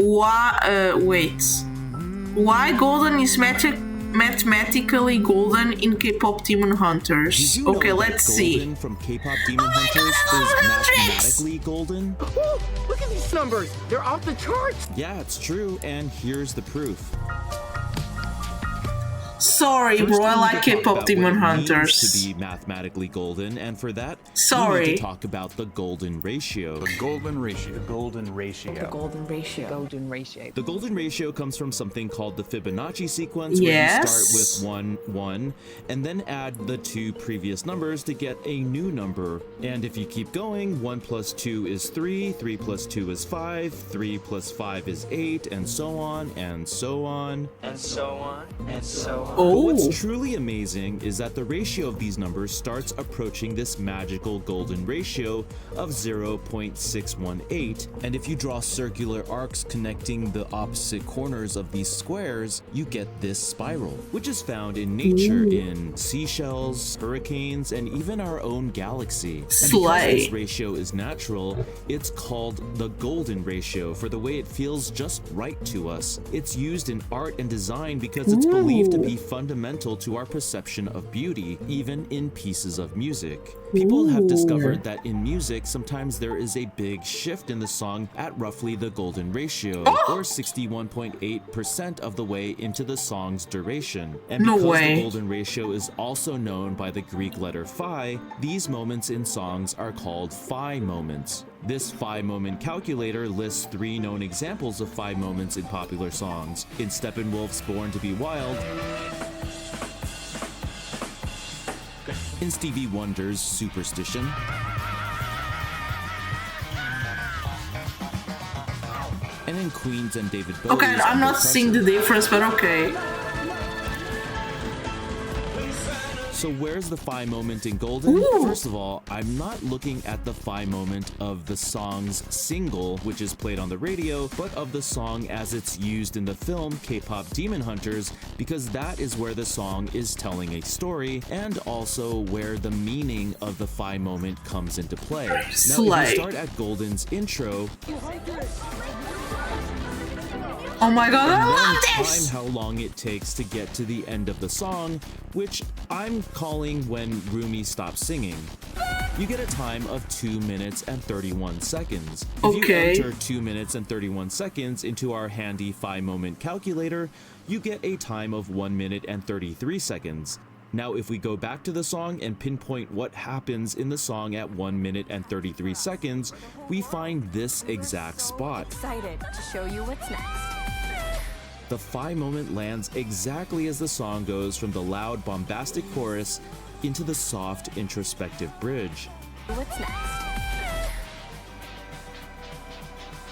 Wait. Why golden is mathematically golden in K-pop Demon Hunters? Did you Okay, know let's that see. golden from K-pop Demon my Hunters God, is I love mathematically golden? Whoa, look at these numbers. They're off the charts. Yeah, it's true, and here's the proof. Sorry, First, bro, I we need like to talk K-pop about Demon what it means Hunters. to be mathematically golden, and for that, we Sorry. need to talk about the golden ratio. The golden ratio. The golden ratio. The golden ratio. Golden ratio. The golden ratio comes from something called the Fibonacci sequence, Yes. where you start with 1, 1, and then add the 2 previous numbers to get a new number. And if you keep going, 1 plus 2 is 3, 3 plus 2 is 5, 3 plus 5 is 8, and so on, and so on. And so on, and so on. But Oh, what's truly amazing is that the ratio of these numbers starts approaching this magical golden ratio of 0.618, and if you draw circular arcs connecting the opposite corners of these squares, you get this spiral, which is found in nature in seashells, hurricanes, and even our own galaxy. And because Slay. this ratio is natural, it's called the golden ratio for the way it feels just right to us. It's used in art and design because it's believed to be fundamental to our perception of beauty, even in pieces of music. People have discovered that in music, sometimes there is a big shift in the song at roughly the golden ratio, or 61.8% of the way into the song's duration. And No because way. the golden ratio is also known by the Greek letter phi, these moments in songs are called phi moments. This phi moment calculator lists 3 known examples of phi moments in popular songs. In Steppenwolf's Born to Be Wild, in Stevie Wonder's Superstition, and in Queen's and David Bowie's okay, I'm Under not seeing the Pressure. difference, but okay. So where's the phi moment in Golden? Ooh. First of all, I'm not looking at the phi moment of the song's single, which is played on the radio, but of the song as it's used in the film K-pop Demon Hunters, because that is where the song is telling a story, and also where the meaning of the phi moment comes into play. Now, if Slay. you start at Golden's intro, Oh my god, I and love then this! time how long it takes to get to the end of the song, which I'm calling when Rumi stops singing. You get a time of 2 minutes and 31 seconds. If Okay. you enter 2 minutes and 31 seconds into our handy phi moment calculator, you get a time of 1 minute and 33 seconds. Now, if we go back to the song and pinpoint what happens in the song at 1 minute and 33 seconds, we find this exact spot. Excited to show you what's next. The phi moment lands exactly as the song goes from the loud, bombastic chorus into the soft, introspective bridge. What's next?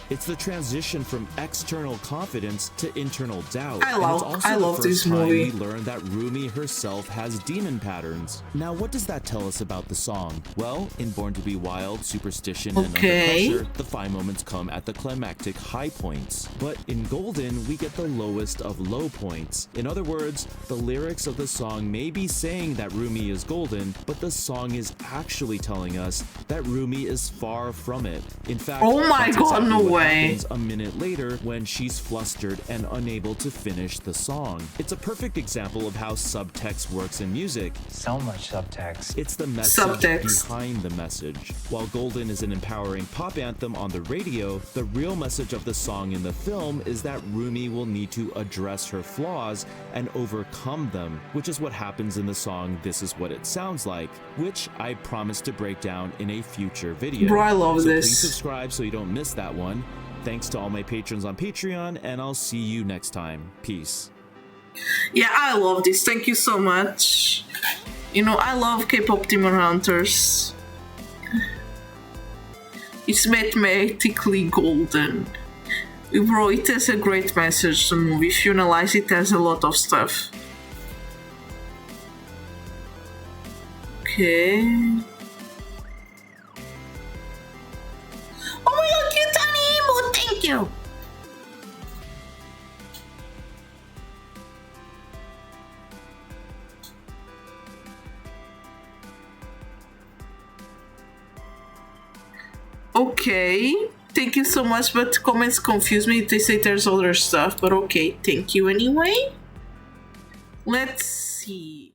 It's the transition from external confidence to internal doubt. I And love- it's also I the love first this time movie. we learn that Rumi herself has demon patterns. Now, what does that tell us about the song? Well, in Born to Be Wild, Superstition, and Under Okay. Pressure, the phi moments come at the climactic high points. But in Golden, we get the lowest of low points. In other words, the lyrics of the song may be saying that Rumi is golden, but the song is actually telling us that Rumi is far from it. In fact, Oh my that's God, exactly no what way. happens a minute later when she's flustered and unable to finish the song. It's a perfect example of how subtext works in music. So much subtext. It's the message Subtext. behind the message. While Golden is an empowering pop anthem on the radio, the real message of the song in the film is that Rumi will need to address her flaws and overcome them, which is what happens in the song This Is What It Sounds Like, which I promise to break down in a future video. Bro, I love so this. Please subscribe so you don't miss that one. Thanks to all my patrons on Patreon, and I'll see you next time. Peace. Yeah, I love this. Thank you so much. You know, I love K-pop Demon Hunters. It's mathematically golden. Bro, it has a great message, the movie. If you analyze it, has a lot of stuff. Okay. Oh my god, cute tiny emo! Thank you! Okay. Thank you so much, but comments confuse me. They say there's other stuff, but okay, thank you anyway. Let's see.